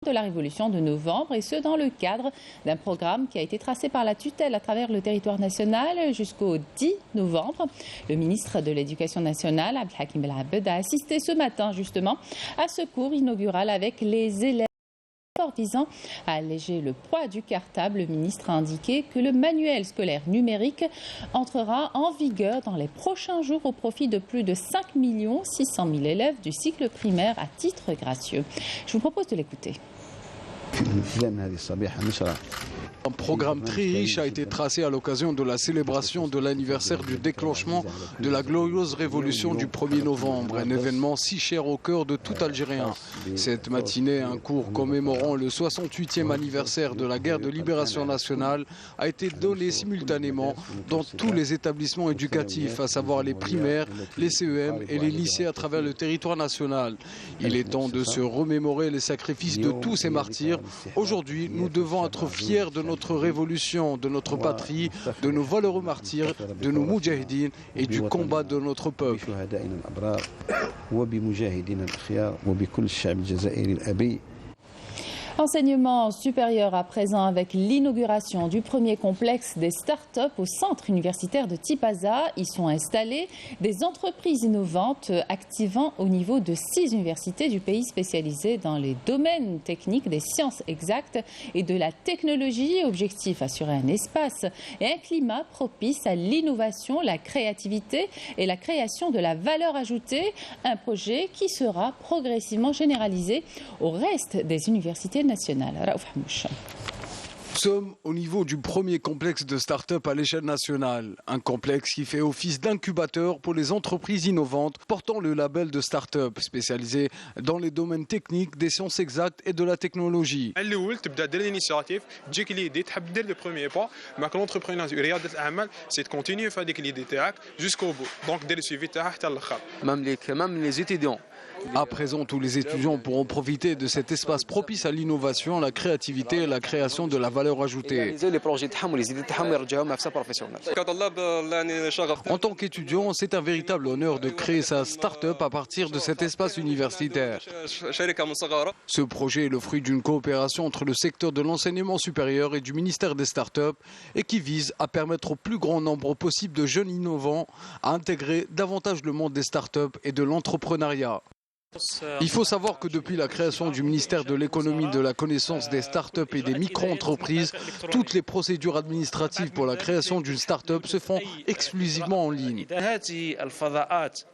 de la Révolution de novembre, et ce dans le cadre d'un programme qui a été tracé par la tutelle à travers le territoire national jusqu'au 10 novembre. Le ministre de l'Éducation nationale, Abdelhakim Belabed, a assisté ce matin justement à ce cours inaugural avec les élèves. Visant à alléger le poids du cartable, le ministre a indiqué que le manuel scolaire numérique entrera en vigueur dans les prochains jours au profit de plus de 5 600 000 élèves du cycle primaire à titre gracieux. Je vous propose de l'écouter. Un programme très riche a été tracé à l'occasion de la célébration de l'anniversaire du déclenchement de la glorieuse révolution du 1er novembre, un événement si cher au cœur de tout Algérien. Cette matinée, un cours commémorant le 68e anniversaire de la guerre de libération nationale a été donné simultanément dans tous les établissements éducatifs, à savoir les primaires, les CEM et les lycées à travers le territoire national. Il est temps de se remémorer les sacrifices de tous ces martyrs. Aujourd'hui, nous devons être fiers de notre révolution, de notre patrie, de nos valeureux martyrs, de nos moudjahidines et du combat de notre peuple. Enseignement supérieur à présent avec l'inauguration du premier complexe des start-up au centre universitaire de Tipaza. Y sont installées des entreprises innovantes activant au niveau de 6 universités du pays spécialisées dans les domaines techniques des sciences exactes et de la technologie. Objectif, assurer un espace et un climat propice à l'innovation, la créativité et la création de la valeur ajoutée. Un projet qui sera progressivement généralisé au reste des universités nationale. Nous sommes au niveau du premier complexe de start-up à l'échelle nationale. Un complexe qui fait office d'incubateur pour les entreprises innovantes portant le label de start-up spécialisé dans les domaines techniques, des sciences exactes et de la technologie. Même les étudiants. À présent, tous les étudiants pourront profiter de cet espace propice à l'innovation, la créativité et la création de la valeur ajoutée. En tant qu'étudiant, c'est un véritable honneur de créer sa start-up à partir de cet espace universitaire. Ce projet est le fruit d'une coopération entre le secteur de l'enseignement supérieur et du ministère des start-up et qui vise à permettre au plus grand nombre possible de jeunes innovants à intégrer davantage le monde des start-up et de l'entrepreneuriat. Il faut savoir que depuis la création du ministère de l'économie, de la connaissance des start-up et des micro-entreprises, toutes les procédures administratives pour la création d'une start-up se font exclusivement en ligne.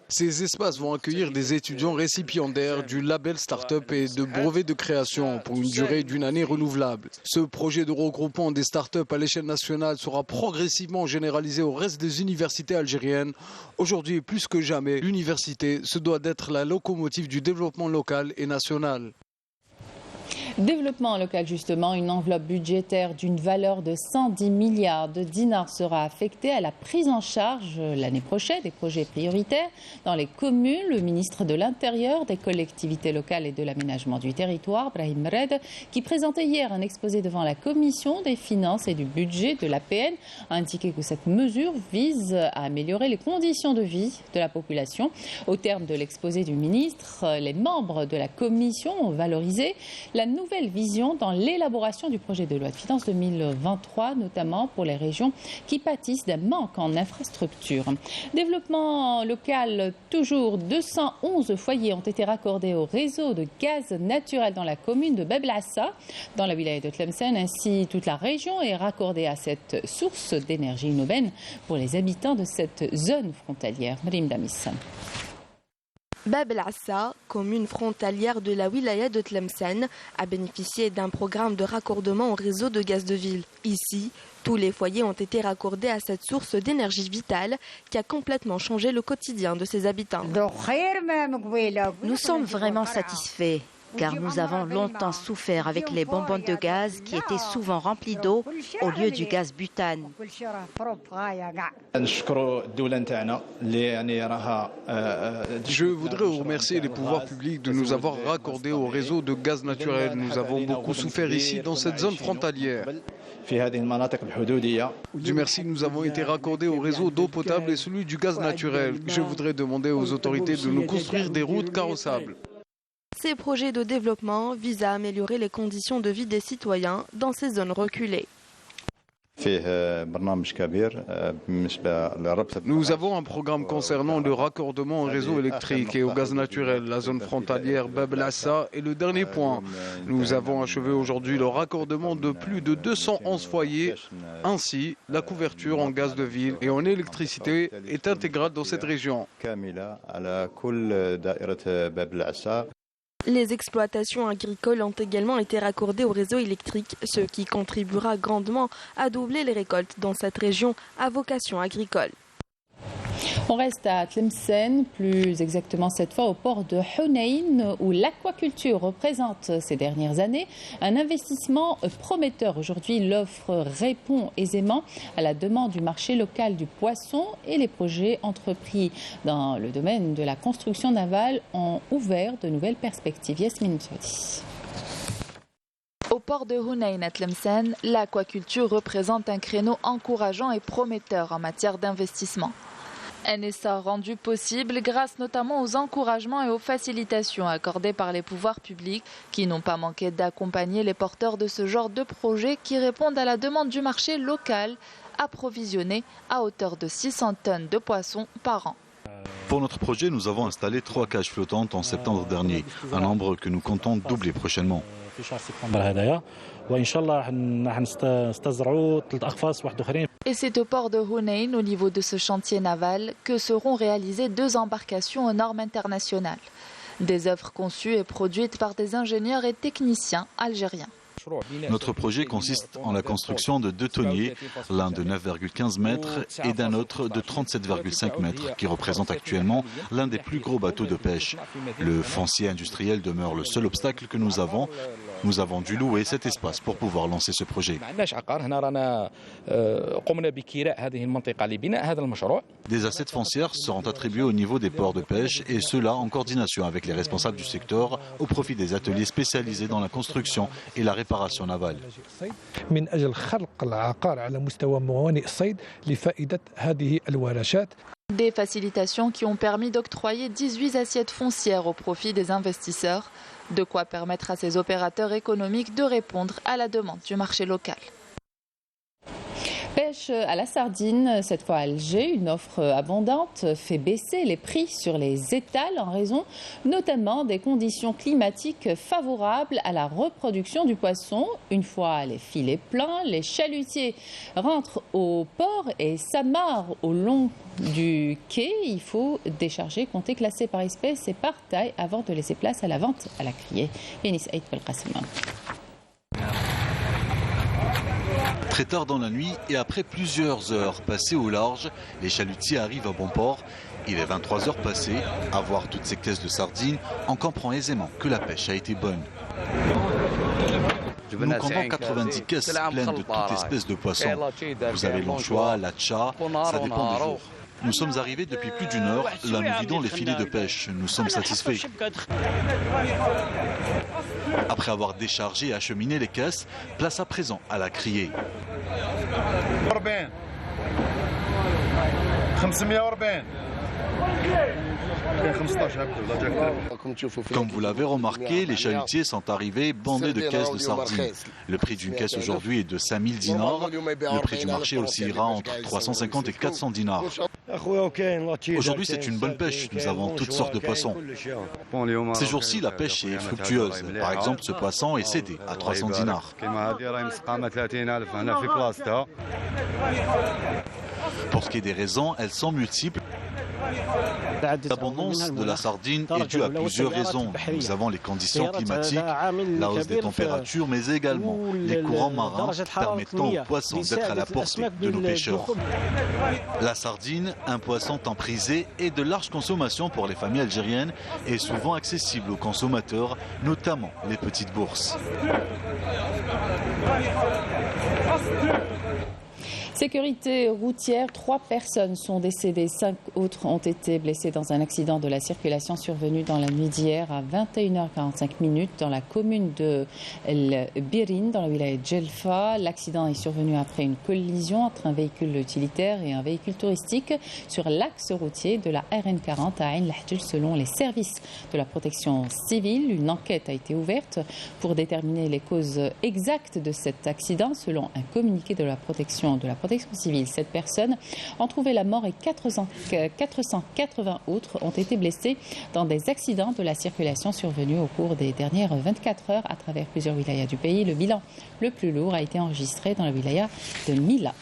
Ces espaces vont accueillir des étudiants récipiendaires du label start-up et de brevets de création pour une durée d'une année renouvelable. Ce projet de regroupement des start-up à l'échelle nationale sera progressivement généralisé au reste des universités algériennes. Aujourd'hui, plus que jamais, l'université se doit d'être la locomotive du développement local et national. Développement local justement, une enveloppe budgétaire d'une valeur de 110 milliards de dinars sera affectée à la prise en charge l'année prochaine des projets prioritaires dans les communes. Le ministre de l'Intérieur, des collectivités locales et de l'aménagement du territoire, Brahim Red, qui présentait hier un exposé devant la commission des finances et du budget de l'APN, a indiqué que cette mesure vise à améliorer les conditions de vie de la population. Au terme de l'exposé du ministre, les membres de la commission ont valorisé la nouvelle vision dans l'élaboration du projet de loi de finances 2023, notamment pour les régions qui pâtissent d'un manque en infrastructures. Développement local, toujours 211 foyers ont été raccordés au réseau de gaz naturel dans la commune de Bab El Assa, dans la wilaya de Tlemcen. Ainsi, toute la région est raccordée à cette source d'énergie, une aubaine pour les habitants de cette zone frontalière. Marim Damis. Bab El Assa, commune frontalière de la wilaya de Tlemcen, a bénéficié d'un programme de raccordement au réseau de gaz de ville. Ici, tous les foyers ont été raccordés à cette source d'énergie vitale qui a complètement changé le quotidien de ses habitants. Nous sommes vraiment satisfaits, car nous avons longtemps souffert avec les bonbonnes de gaz qui étaient souvent remplies d'eau au lieu du gaz butane. Je voudrais remercier les pouvoirs publics de nous avoir raccordés au réseau de gaz naturel. Nous avons beaucoup souffert ici dans cette zone frontalière. Dieu merci, nous avons été raccordés au réseau d'eau potable et celui du gaz naturel. Je voudrais demander aux autorités de nous construire des routes carrossables. Ces projets de développement visent à améliorer les conditions de vie des citoyens dans ces zones reculées. Nous avons un programme concernant le raccordement au réseau électrique et au gaz naturel. La zone frontalière Bab el Assa est le dernier point. Nous avons achevé aujourd'hui le raccordement de plus de 211 foyers. Ainsi, la couverture en gaz de ville et en électricité est intégrale dans cette région. Les exploitations agricoles ont également été raccordées au réseau électrique, ce qui contribuera grandement à doubler les récoltes dans cette région à vocation agricole. On reste à Tlemcen, plus exactement cette fois au port de Hunayn, où l'aquaculture représente ces dernières années un investissement prometteur. Aujourd'hui, l'offre répond aisément à la demande du marché local du poisson et les projets entrepris dans le domaine de la construction navale ont ouvert de nouvelles perspectives. Yasmine Moussouadi. Au port de Hunayn à Tlemcen, l'aquaculture représente un créneau encourageant et prometteur en matière d'investissement. Un essor rendu possible grâce notamment aux encouragements et aux facilitations accordées par les pouvoirs publics qui n'ont pas manqué d'accompagner les porteurs de ce genre de projets qui répondent à la demande du marché local, approvisionné à hauteur de 600 tonnes de poissons par an. Pour notre projet, nous avons installé 3 cages flottantes en septembre dernier, un nombre que nous comptons doubler prochainement. Et c'est au port de Hunayn, au niveau de ce chantier naval, que seront réalisées 2 embarcations aux normes internationales. Des œuvres conçues et produites par des ingénieurs et techniciens algériens. Notre projet consiste en la construction de 2 tonniers, l'un de 9,15 mètres et d'un autre de 37,5 mètres, qui représente actuellement l'un des plus gros bateaux de pêche. Le foncier industriel demeure le seul obstacle que nous avons. Nous avons dû louer cet espace pour pouvoir lancer ce projet. Des assiettes foncières seront attribuées au niveau des ports de pêche et cela en coordination avec les responsables du secteur au profit des ateliers spécialisés dans la construction et la réparation navale. Des facilitations qui ont permis d'octroyer 18 assiettes foncières au profit des investisseurs, de quoi permettre à ces opérateurs économiques de répondre à la demande du marché local. Pêche à la sardine, cette fois à Alger, une offre abondante fait baisser les prix sur les étals en raison notamment des conditions climatiques favorables à la reproduction du poisson. Une fois les filets pleins, les chalutiers rentrent au port et s'amarrent au long du quai. Il faut décharger, compter, classer par espèce et par taille avant de laisser place à la vente à la criée. Yanis Aït Belkacem. Très tard dans la nuit et après plusieurs heures passées au large, les chalutiers arrivent à bon port. Il est 23 heures passées. À voir toutes ces caisses de sardines, on comprend aisément que la pêche a été bonne. Nous comptons 90 caisses pleines de toutes espèces de poissons. Vous avez l'anchois, l'atcha, ça dépend des jours. Nous sommes arrivés depuis plus d'1 heure. Là, nous vidons les filets de pêche. Nous sommes satisfaits. Après avoir déchargé et acheminé les caisses, place à présent à la criée. Comme vous l'avez remarqué, les chalutiers sont arrivés bandés de caisses de sardines. Le prix d'une caisse aujourd'hui est de 5000 dinars. Le prix du marché oscillera entre 350 et 400 dinars. Aujourd'hui, c'est une bonne pêche. Nous avons toutes sortes de poissons. Ces jours-ci, la pêche est fructueuse. Par exemple, ce poisson est cédé à 300 dinars. Pour ce qui est des raisons, elles sont multiples. L'abondance de la sardine est due à plusieurs raisons. Nous avons les conditions climatiques, la hausse des températures, mais également les courants marins permettant aux poissons d'être à la portée de nos pêcheurs. La sardine, un poisson tant prisé et de large consommation pour les familles algériennes, est souvent accessible aux consommateurs, notamment les petites bourses. Sécurité routière, 3 personnes sont décédées, 5 autres ont été blessées dans un accident de la circulation survenu dans la nuit d'hier à 21h45 dans la commune de El Birin, dans la wilaya de Djelfa. L'accident est survenu après une collision entre un véhicule utilitaire et un véhicule touristique sur l'axe routier de la RN40 à Ain Lahjel. Selon les services de la protection civile, une enquête a été ouverte pour déterminer les causes exactes de cet accident. Selon un communiqué de la protection civile, 7 personnes ont trouvé la mort et 480 autres ont été blessés dans des accidents de la circulation survenus au cours des dernières 24 heures à travers plusieurs wilayas du pays. Le bilan le plus lourd a été enregistré dans la wilaya de Mila.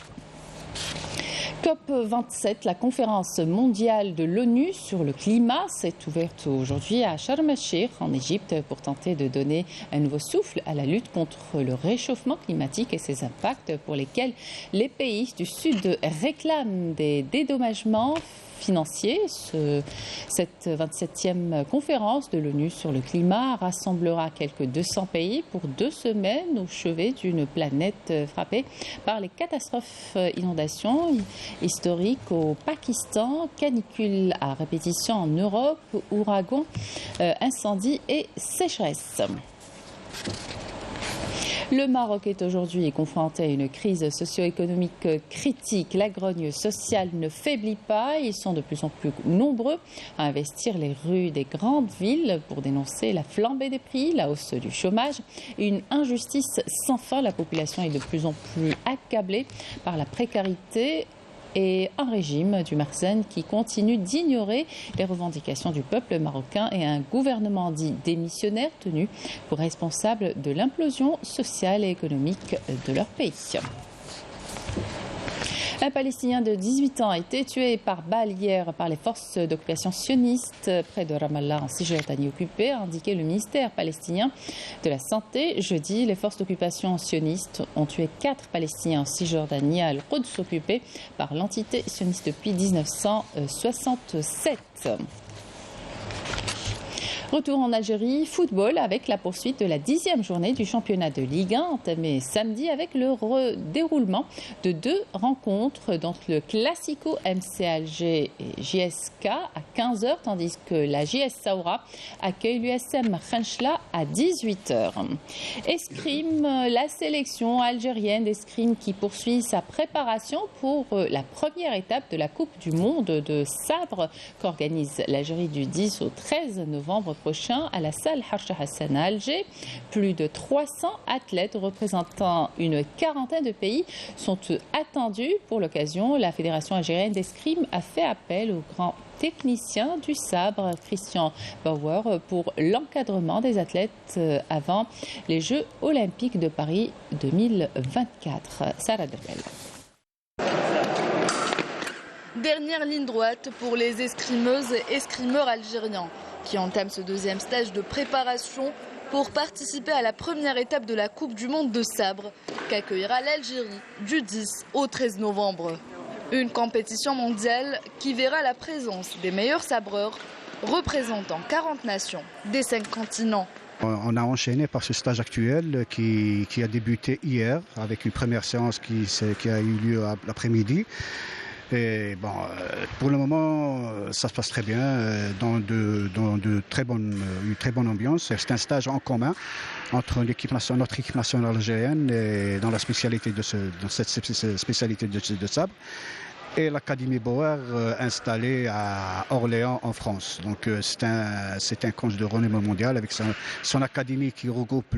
COP27, la conférence mondiale de l'ONU sur le climat, s'est ouverte aujourd'hui à Sharm el-Sheikh en Égypte pour tenter de donner un nouveau souffle à la lutte contre le réchauffement climatique et ses impacts pour lesquels les pays du Sud réclament des dédommagements financiers. Cette 27e conférence de l'ONU sur le climat rassemblera quelques 200 pays pour 2 semaines au chevet d'une planète frappée par les catastrophes inondations historiques au Pakistan, canicules à répétition en Europe, ouragans, incendies et sécheresses. Le Maroc est aujourd'hui confronté à une crise socio-économique critique. La grogne sociale ne faiblit pas. Ils sont de plus en plus nombreux à investir les rues des grandes villes pour dénoncer la flambée des prix, la hausse du chômage et une injustice sans fin. La population est de plus en plus accablée par la précarité et un régime du Marzen qui continue d'ignorer les revendications du peuple marocain et un gouvernement dit démissionnaire tenu pour responsable de l'implosion sociale et économique de leur pays. Un Palestinien de 18 ans a été tué par balle hier par les forces d'occupation sionistes près de Ramallah en Cisjordanie occupée, a indiqué le ministère palestinien de la Santé. Jeudi, les forces d'occupation sionistes ont tué 4 Palestiniens en Cisjordanie à Al-Quds occupée par l'entité sioniste depuis 1967. Retour en Algérie, football avec la poursuite de la 10e journée du championnat de Ligue 1 entamé samedi avec le redéroulement de 2 rencontres dont le Classico MC Alger et JSK à 15h tandis que la JS Saoura accueille l'USM Khenchela à 18h. Escrime, la sélection algérienne d'escrime qui poursuit sa préparation pour la première étape de la Coupe du Monde de sabre qu'organise l'Algérie du 10 au 13 novembre prochain à la salle Harsha Hassan à Alger. Plus de 300 athlètes représentant une quarantaine de pays sont attendus. Pour l'occasion, la Fédération algérienne d'escrime a fait appel au grand technicien du sabre, Christian Bauer, pour l'encadrement des athlètes avant les Jeux olympiques de Paris 2024. Sarah Debel. Dernière ligne droite pour les escrimeuses et escrimeurs algériens qui entament ce 2e stage de préparation pour participer à la première étape de la Coupe du Monde de sabre qu'accueillera l'Algérie du 10 au 13 novembre. Une compétition mondiale qui verra la présence des meilleurs sabreurs représentant 40 nations des 5 continents. On a enchaîné par ce stage actuel qui a débuté hier avec une première séance qui a eu lieu l'après-midi. Et bon, pour le moment, ça se passe très bien, dans une très bonne ambiance. C'est un stage en commun entre notre équipe nationale algérienne et dans cette spécialité de sabre et l'Académie Bauer installée à Orléans en France. Donc c'est un coach de renommée mondiale avec son académie qui regroupe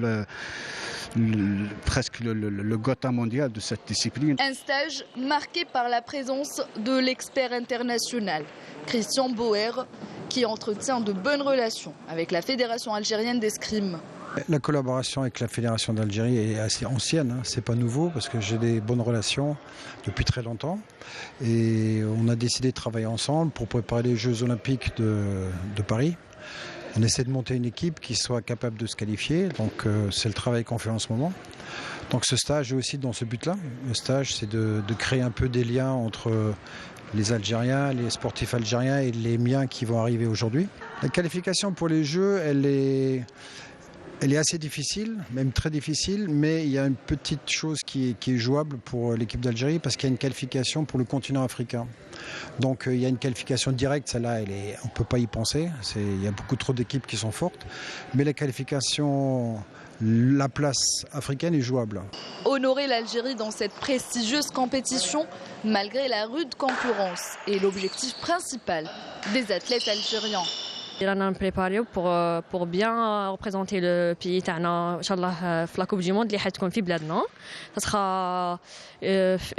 presque le Gotha mondial de cette discipline. Un stage marqué par la présence de l'expert international Christian Bauer qui entretient de bonnes relations avec la Fédération algérienne d'escrime. La collaboration avec la Fédération d'Algérie est assez ancienne, c'est pas nouveau parce que j'ai des bonnes relations depuis très longtemps et on a décidé de travailler ensemble pour préparer les Jeux Olympiques de Paris. On essaie de monter une équipe qui soit capable de se qualifier, donc c'est le travail qu'on fait en ce moment. Donc ce stage est aussi dans ce but-là. Le stage, c'est de créer un peu des liens entre les Algériens, les sportifs algériens et les miens qui vont arriver aujourd'hui. La qualification pour les Jeux, elle est Elle est assez difficile, même très difficile, mais il y a une petite chose qui est jouable pour l'équipe d'Algérie parce qu'il y a une qualification pour le continent africain. Donc il y a une qualification directe, celle-là, on ne peut pas y penser. Il y a beaucoup trop d'équipes qui sont fortes, mais la qualification, la place africaine est jouable. Honorer l'Algérie dans cette prestigieuse compétition, malgré la rude concurrence, est l'objectif principal des athlètes algériens. رانا نبريباريو pour bien représenter le pays تاعنا ان شاء الله في لا كوب دي موند اللي حتكون في بلادنا. Ça sera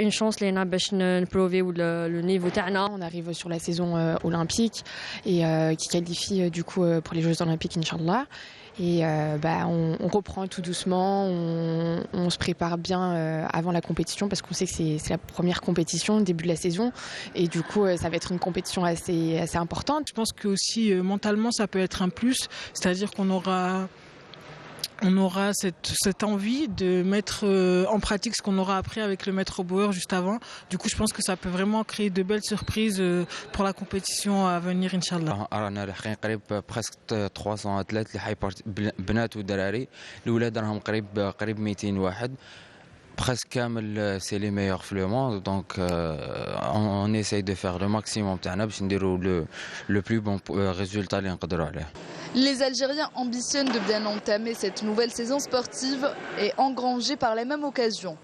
une chance لينا باش نبروفيو le niveau تاعنا. On arrive sur la saison olympique et qui qualifie du coup pour les Jeux olympiques inchallah. Et on reprend tout doucement, on se prépare bien avant la compétition parce qu'on sait que c'est la première compétition, début de la saison. Et du coup, ça va être une compétition assez importante. Je pense que aussi mentalement, ça peut être un plus. C'est-à-dire qu'on aura cette envie de mettre en pratique ce qu'on aura appris avec le maître bauer juste avant. Du coup, je pense que ça peut vraiment créer de belles surprises pour la compétition à venir, Inch'Allah. رانا لاحقين قريب بريسك 300 اتليت اللي بنات ودراري. الاولاد راهم قريب 200 واحد. Presque كامل c'est les meilleurs في le monde, donc on essaye de faire le maximum تاعنا باش نديروا le plus bon résultat اللي نقدروا عليه. Les Algériens ambitionnent de bien entamer cette nouvelle saison sportive et engranger par la même occasion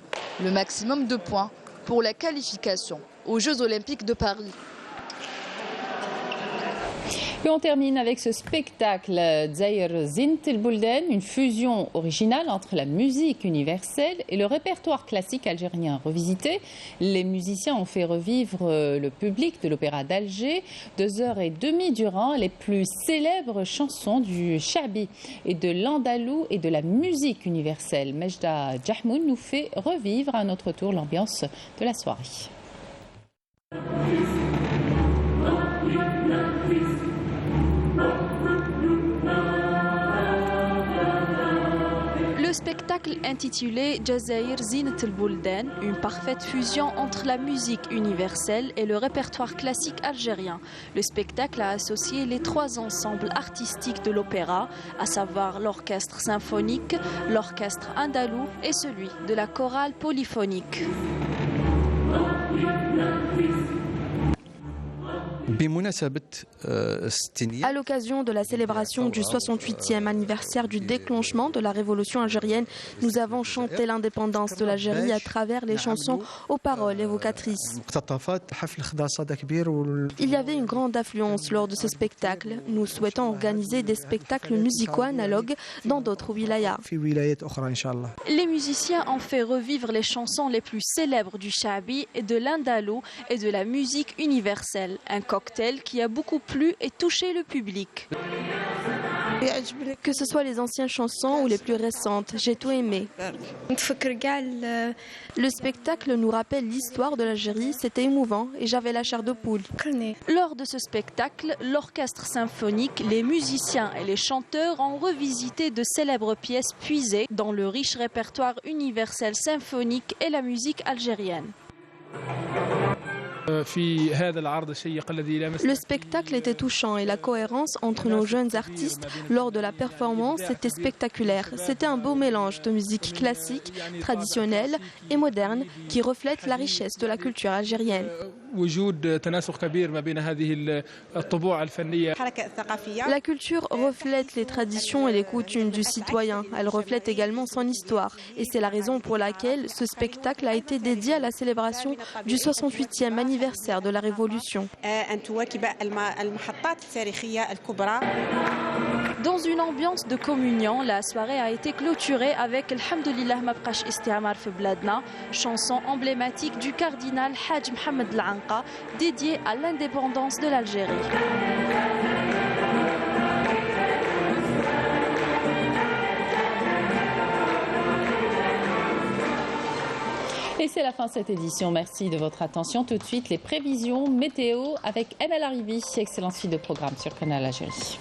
le maximum de points pour la qualification aux Jeux Olympiques de Paris. Et on termine avec ce spectacle Dzaïr Zint El Boulden, une fusion originale entre la musique universelle et le répertoire classique algérien revisité. Les musiciens ont fait revivre le public de l'Opéra d'Alger 2h30 durant les plus célèbres chansons du Chabi et de l'Andalou et de la musique universelle. Mejda Djahmoun nous fait revivre à notre tour l'ambiance de la soirée. Le spectacle intitulé Dzaïr Zint El Boulden, une parfaite fusion entre la musique universelle et le répertoire classique algérien. Le spectacle a associé les trois ensembles artistiques de l'opéra, à savoir l'orchestre symphonique, l'orchestre andalou et celui de la chorale polyphonique. À l'occasion de la célébration du 68e anniversaire du déclenchement de la révolution algérienne, nous avons chanté l'indépendance de l'Algérie à travers les chansons aux paroles évocatrices. Il y avait une grande affluence lors de ce spectacle. Nous souhaitons organiser des spectacles musicaux analogues dans d'autres wilayas. Les musiciens ont fait revivre les chansons les plus célèbres du Chabi et de l'Andalou et de la musique universelle. Un cocktail qui a beaucoup plu et touché le public. Que ce soit les anciennes chansons ou les plus récentes, j'ai tout aimé. Le spectacle nous rappelle l'histoire de l'Algérie, c'était émouvant et j'avais la chair de poule. Lors de ce spectacle, l'orchestre symphonique, les musiciens et les chanteurs ont revisité de célèbres pièces puisées dans le riche répertoire universel symphonique et la musique algérienne. Le spectacle était touchant et la cohérence entre nos jeunes artistes lors de la performance était spectaculaire. C'était un beau mélange de musique classique, traditionnelle et moderne qui reflète la richesse de la culture algérienne. La culture reflète les traditions et les coutumes du citoyen. Elle reflète également son histoire. Et c'est la raison pour laquelle ce spectacle a été dédié à la célébration du 68e anniversaire de la Révolution. Dans une ambiance de communion, la soirée a été clôturée avec Alhamdulillah Mabqash Istiamar fi Bladna, chanson emblématique du cardinal Haj Mohamed Al-Anqa, dédiée à l'indépendance de l'Algérie. Et c'est la fin de cette édition. Merci de votre attention. Tout de suite, les prévisions météo avec Emel Arrivi. Excellente suite de programme sur Canal Algérie.